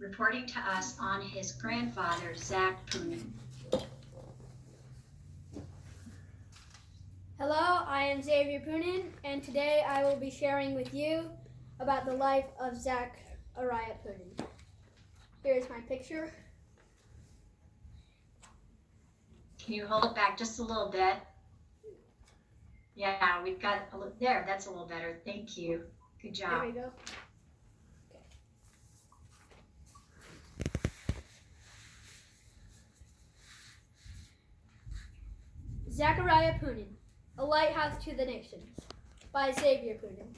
reporting to us on his grandfather, Zach Poonen. Hello, I am Xavier Poonen, and today I will be sharing with you about the life of Zachariah Poonen. Here is my picture. Can you hold it back just a little bit? Yeah, we've got a little, there, that's a little better. Thank you. Good job. There we go. Zachariah Poonen, A Lighthouse to the Nations, by Xavier Poonen.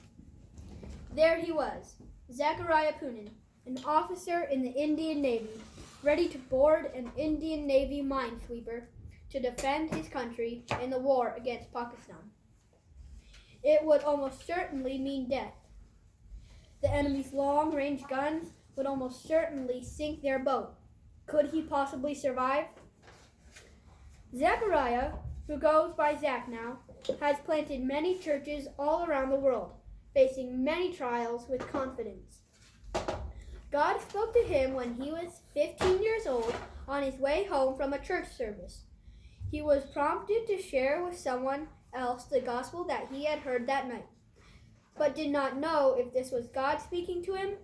There he was, Zachariah Poonen, an officer in the Indian Navy, ready to board an Indian Navy minesweeper to defend his country in the war against Pakistan. It would almost certainly mean death. The enemy's long-range guns would almost certainly sink their boat. Could he possibly survive? Zachariah, who goes by Zach now, has planted many churches all around the world, facing many trials with confidence. God spoke to him when he was 15 years old on his way home from a church service. He was prompted to share with someone else the gospel that he had heard that night, but did not know if this was God speaking to him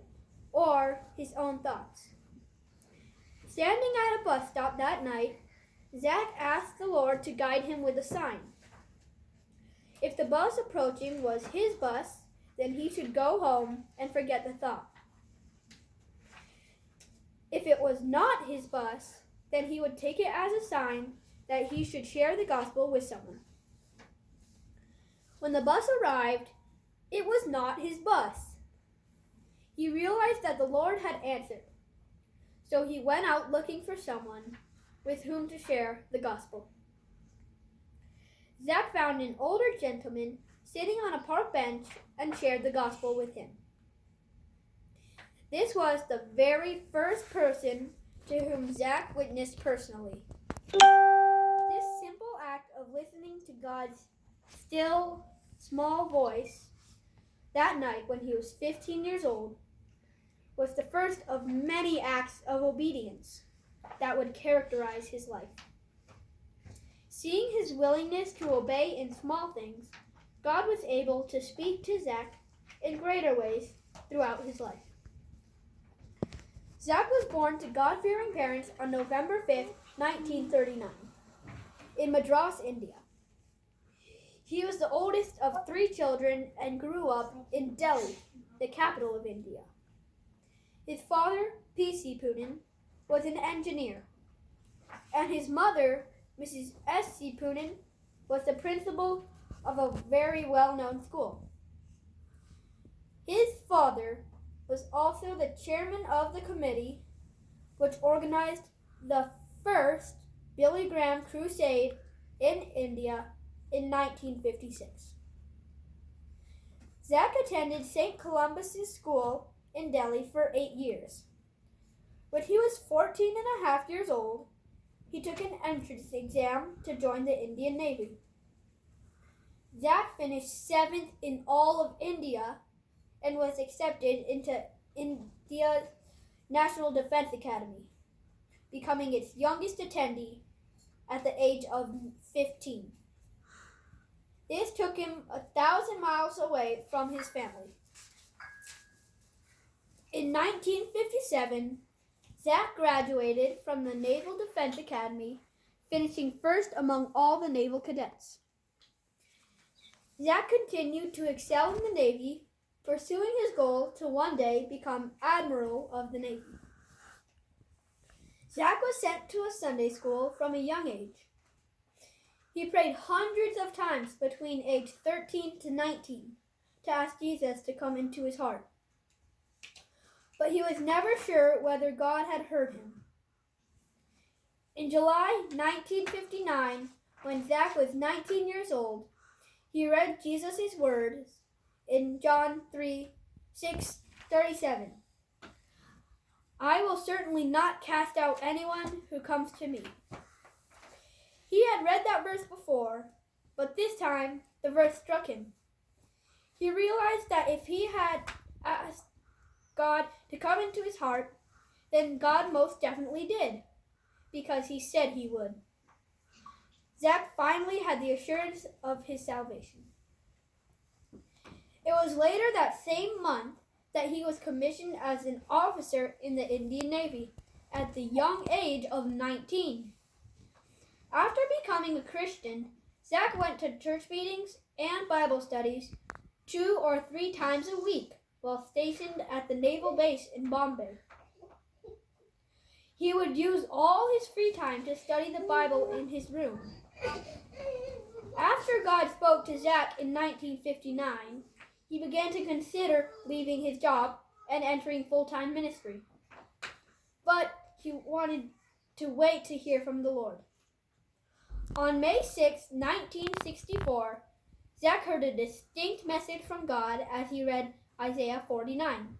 or his own thoughts. Standing at a bus stop that night, Zach asked the Lord to guide him with a sign. If the bus approaching was his bus, then he should go home and forget the thought. If it was not his bus, then he would take it as a sign that he should share the gospel with someone. When the bus arrived, it was not his bus. He realized that the Lord had answered, so he went out looking for someone with whom to share the gospel. Zach found an older gentleman sitting on a park bench and shared the gospel with him. This was the very first person to whom Zach witnessed personally. This simple act of listening to God's still, small voice that night when he was 15 years old was the first of many acts of obedience that would characterize his life. Seeing his willingness to obey in small things, God was able to speak to Zach in greater ways throughout his life. Zach was born to God-fearing parents on November 5, 1939, in Madras, India. He was the oldest of 3 children and grew up in Delhi, the capital of India. His father, P.C. Poonen, was an engineer, and his mother, Mrs. S.C. Poonen, was the principal of a very well-known school. His father was also the chairman of the committee which organized the first Billy Graham crusade in India in 1956. Zach attended St. Columbus's School in Delhi for 8 years. When he was 14 and a half years old, he took an entrance exam to join the Indian Navy. Zach finished 7th in all of India and was accepted into India's National Defense Academy, becoming its youngest attendee at the age of 15. This took him 1,000 miles away from his family. In 1957, Zach graduated from the Naval Defense Academy, finishing first among all the naval cadets. Zach continued to excel in the Navy, pursuing his goal to one day become Admiral of the Navy. Zach was sent to a Sunday school from a young age. He prayed hundreds of times between age 13 to 19 to ask Jesus to come into his heart. But he was never sure whether God had heard him. In July 1959, when Zach was 19 years old, he read Jesus' words in John 3:6-37. I will certainly not cast out anyone who comes to me. He had read that verse before, but this time the verse struck him. He realized that if he had asked God to come into his heart, then God most definitely did, because he said he would. Zach finally had the assurance of his salvation. It was later that same month that he was commissioned as an officer in the Indian Navy at the young age of 19. After becoming a Christian, Zach went to church meetings and Bible studies 2 or 3 times a week while stationed at the naval base in Bombay. He would use all his free time to study the Bible in his room. After God spoke to Zach in 1959, he began to consider leaving his job and entering full-time ministry. But he wanted to wait to hear from the Lord. On May 6, 1964, Zach heard a distinct message from God as he read Isaiah 49.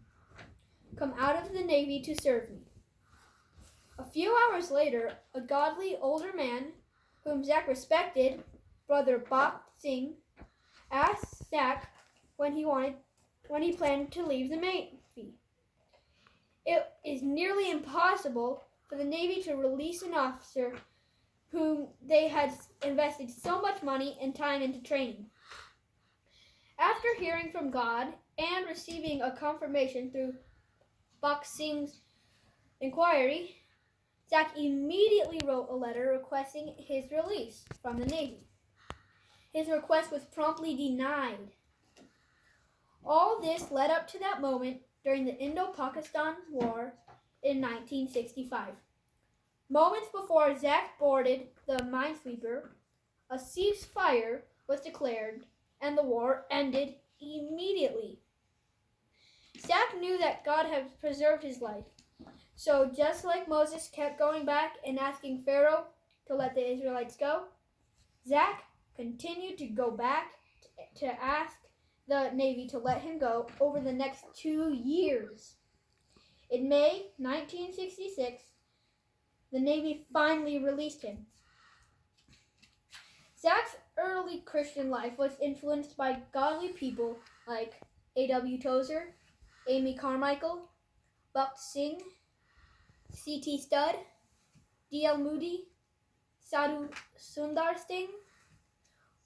"Come out of the Navy to serve me." A few hours later, a godly older man, whom Zach respected, Brother Bach Singh, asked Zach when he planned to leave the Navy. It is nearly impossible for the Navy to release an officer whom they had invested so much money and time into training. After hearing from God and receiving a confirmation through Bach Singh's inquiry, Zach immediately wrote a letter requesting his release from the Navy. His request was promptly denied. All this led up to that moment during the Indo-Pakistan War in 1965. Moments before Zach boarded the minesweeper, a ceasefire was declared and the war ended immediately. Zach knew that God had preserved his life. So just like Moses kept going back and asking Pharaoh to let the Israelites go, Zach continued to go back to ask the Navy to let him go over the next 2 years. In May 1966, the Navy finally released him. Zach's early Christian life was influenced by godly people like A.W. Tozer, Amy Carmichael, Buck Singh, C.T. Studd, D.L. Moody, Sadhu Sundar Singh,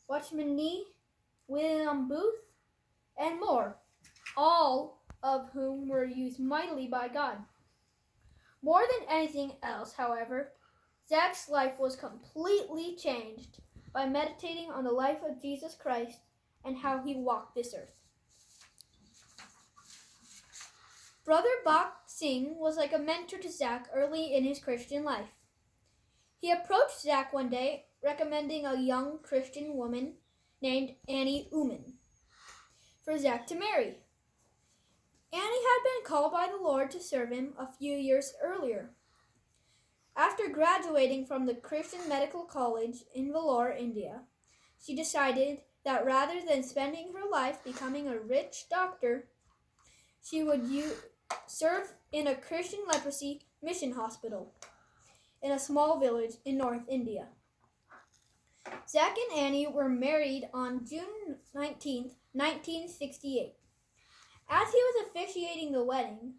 Watchman Nee, William Booth, and more, all of whom were used mightily by God. More than anything else, however, Zach's life was completely changed by meditating on the life of Jesus Christ and how he walked this earth. Brother Bach Singh was like a mentor to Zach early in his Christian life. He approached Zach one day, recommending a young Christian woman named Annie Uman for Zach to marry. Annie had been called by the Lord to serve him a few years earlier. After graduating from the Christian Medical College in Vellore, India, she decided that rather than spending her life becoming a rich doctor, she would serve in a Christian leprosy mission hospital in a small village in North India. Zach and Annie were married on June 19, 1968. As he was officiating the wedding,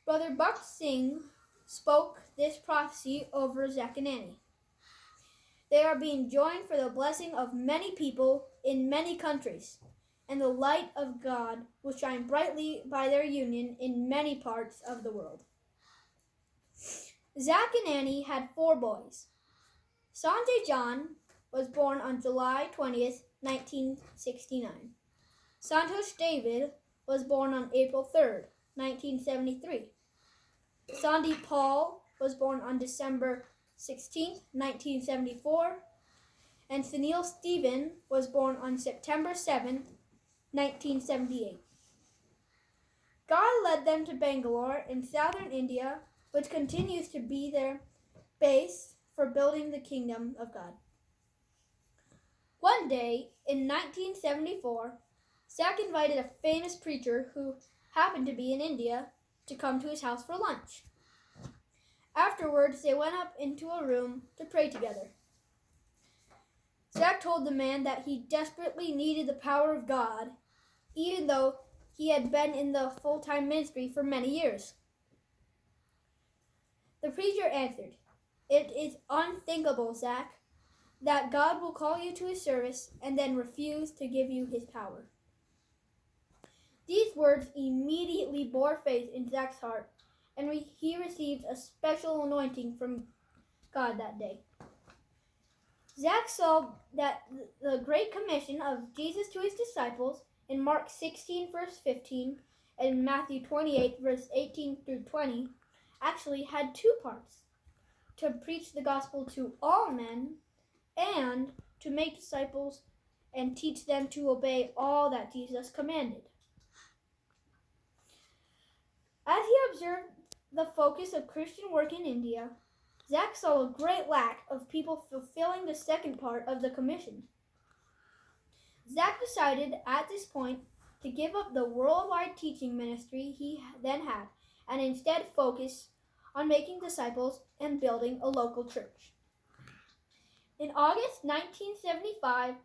Brother Buck Singh spoke this prophecy over Zach and Annie. They are being joined for the blessing of many people in many countries, and the light of God will shine brightly by their union in many parts of the world. Zach and Annie had 4 boys. Sanjay John was born on July 20th, 1969. Santosh David was born on April 3rd, 1973. Sandeep Paul was born on December 16th, 1974. And Sunil Stephen was born on September 7th, 1978. God led them to Bangalore in southern India, which continues to be their base for building the kingdom of God. One day, in 1974, Zach invited a famous preacher who happened to be in India to come to his house for lunch. Afterwards, they went up into a room to pray together. Zach told the man that he desperately needed the power of God, even though he had been in the full-time ministry for many years. The preacher answered, "It is unthinkable, Zach, that God will call you to his service and then refuse to give you his power." These words immediately bore faith in Zach's heart, and he received a special anointing from God that day. Zach saw that the Great Commission of Jesus to his disciples in Mark 16, verse 15, and Matthew 28, verse 18 through 20, actually had two parts: to preach the gospel to all men and to make disciples and teach them to obey all that Jesus commanded. As he observed the focus of Christian work in India, Zach saw a great lack of people fulfilling the second part of the commission. Zach decided at this point to give up the worldwide teaching ministry he then had and instead focus on making disciples and building a local church. In August 1975,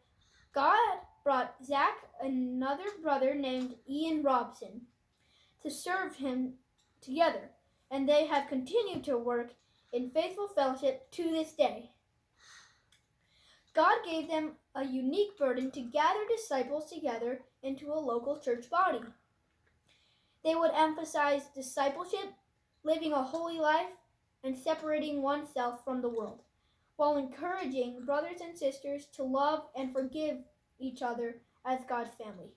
God brought Zach another brother named Ian Robson to serve him together, and they have continued to work in faithful fellowship to this day. God gave them a unique burden to gather disciples together into a local church body. They would emphasize discipleship, living a holy life, and separating oneself from the world, while encouraging brothers and sisters to love and forgive each other as God's family.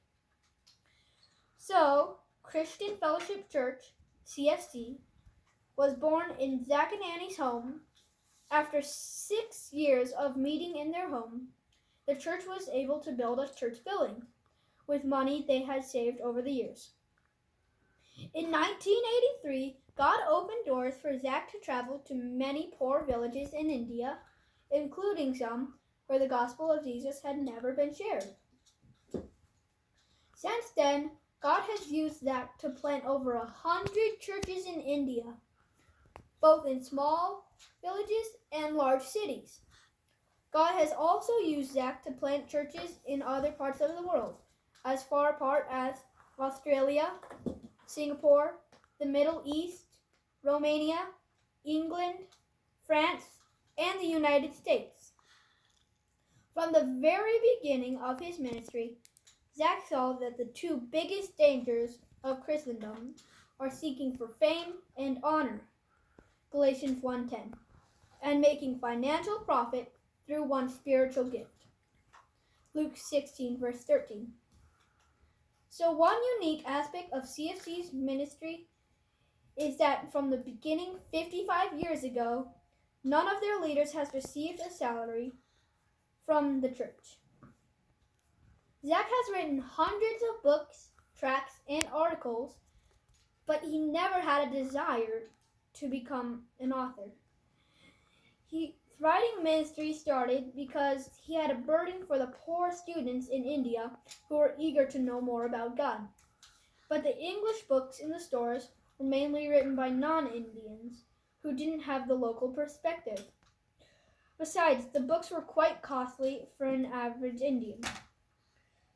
So, Christian Fellowship Church, CFC, was born in Zach and Annie's home. After 6 years of meeting in their home, the church was able to build a church building with money they had saved over the years. In 1983, God opened doors for Zach to travel to many poor villages in India, including some where the gospel of Jesus had never been shared. Since then, God has used Zach to plant over 100 churches in India, both in small villages and large cities. God has also used Zach to plant churches in other parts of the world, as far apart as Australia, Singapore, the Middle East, Romania, England, France, and the United States. From the very beginning of his ministry, Zach saw that the two biggest dangers of Christendom are seeking for fame and honor, Galatians 1:10, and making financial profit through one's spiritual gift, Luke 16, verse 13. So one unique aspect of CFC's ministry is that from the beginning 55 years ago, none of their leaders has received a salary from the church. Zach has written hundreds of books, tracts, and articles, but he never had a desire to become an author. His writing ministry started because he had a burden for the poor students in India who were eager to know more about God. But the English books in the stores were mainly written by non-Indians who didn't have the local perspective. Besides, the books were quite costly for an average Indian.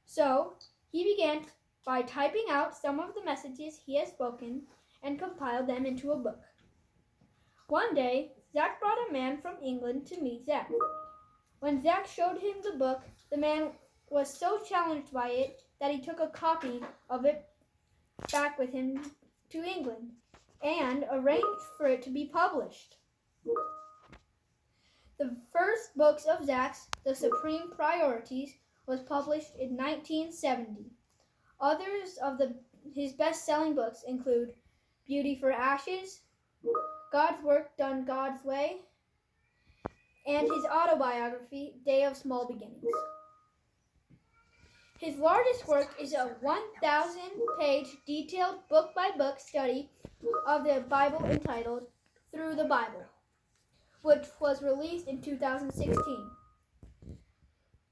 So, he began by typing out some of the messages he had spoken and compiled them into a book. One day, Zach brought a man from England to meet Zach. When Zach showed him the book, the man was so challenged by it that he took a copy of it back with him to England and arranged for it to be published. The first books of Zach's, The Supreme Priorities, was published in 1970. Others of his best-selling books include Beauty for Ashes, God's Work Done God's Way, and his autobiography, Day of Small Beginnings. His largest work is a 1,000-page detailed book-by-book study of the Bible entitled Through the Bible, which was released in 2016.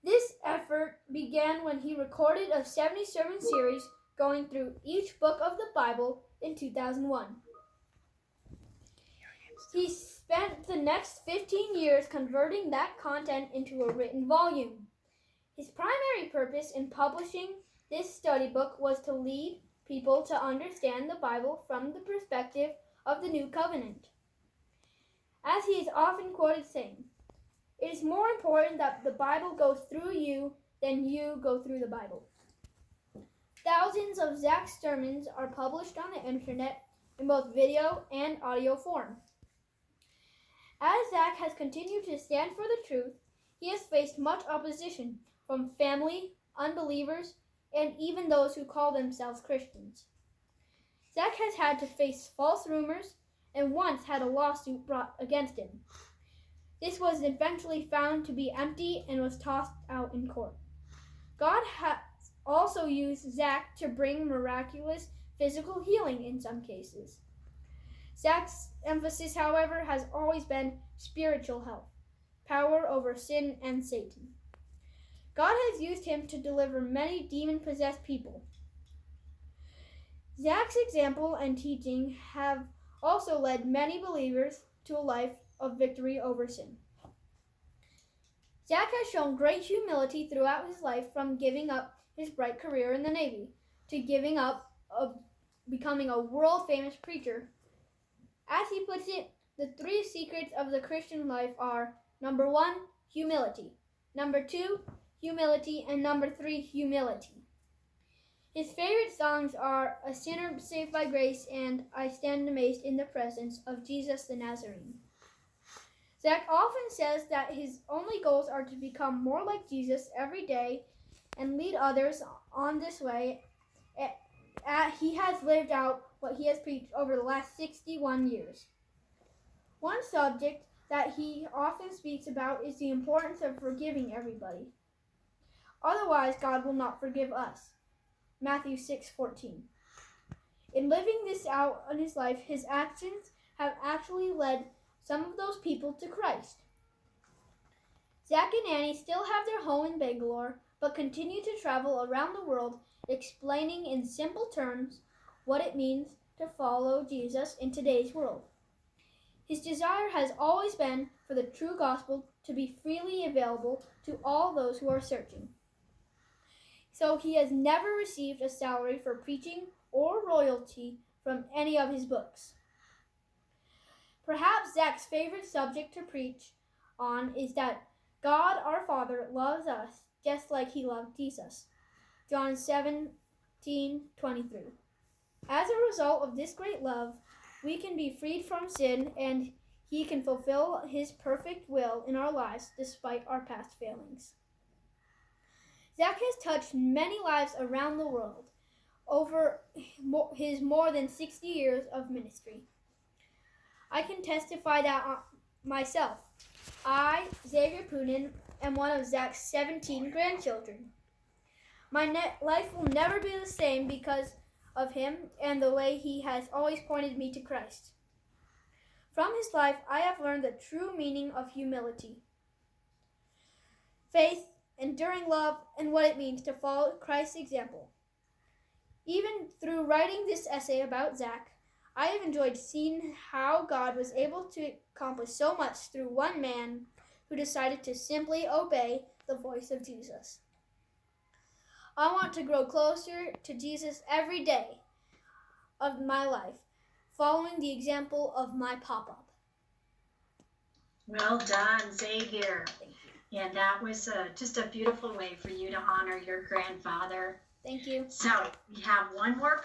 This effort began when he recorded a 70-sermon series going through each book of the Bible in 2001. He spent the next 15 years converting that content into a written volume. His primary purpose in publishing this study book was to lead people to understand the Bible from the perspective of the New Covenant. as he is often quoted saying, "It is more important that the Bible goes through you than you go through the Bible." Thousands of Zach's sermons are published on the internet in both video and audio form. As Zach has continued to stand for the truth, he has faced much opposition from family, unbelievers, and even those who call themselves Christians. Zach has had to face false rumors and once had a lawsuit brought against him. This was eventually found to be empty and was tossed out in court. God has also used Zach to bring miraculous physical healing in some cases. Zach's emphasis, however, has always been spiritual health, power over sin and Satan. God has used him to deliver many demon-possessed people. Zach's example and teaching have also led many believers to a life of victory over sin. Zach has shown great humility throughout his life, from giving up his bright career in the Navy to giving up becoming a world-famous preacher. As he puts it, the 3 secrets of the Christian life are: number 1, humility; number 2, humility; and number 3, humility. His favorite songs are "A Sinner Saved by Grace" and "I Stand Amazed in the Presence of Jesus the Nazarene." Zach often says that his only goals are to become more like Jesus every day and lead others on this way. He has lived out what he has preached over the last 61 years. One subject that he often speaks about is the importance of forgiving everybody. Otherwise, God will not forgive us. Matthew 6:14. In living this out in his life, his actions have actually led some of those people to Christ. Zach and Annie still have their home in Bangalore, but continue to travel around the world explaining in simple terms what it means to follow Jesus in today's world. His desire has always been for the true gospel to be freely available to all those who are searching. So he has never received a salary for preaching or royalty from any of his books. Perhaps Zach's favorite subject to preach on is that God our Father loves us just like he loved Jesus. John 17:23. As a result of this great love, we can be freed from sin, and he can fulfill his perfect will in our lives despite our past failings. Zach has touched many lives around the world over his more than 60 years of ministry. I can testify that myself. I, Xavier Poonen, am one of Zach's 17 grandchildren. My life will never be the same because of him and the way he has always pointed me to Christ. From his life, I have learned the true meaning of humility, faith, enduring love, and what it means to follow Christ's example. Even through writing this essay about Zach, I have enjoyed seeing how God was able to accomplish so much through one man who decided to simply obey the voice of Jesus. I want to grow closer to Jesus every day of my life, following the example of my pop-up. Well done, Xavier. And that was just a beautiful way for you to honor your grandfather. Thank you. So we have one more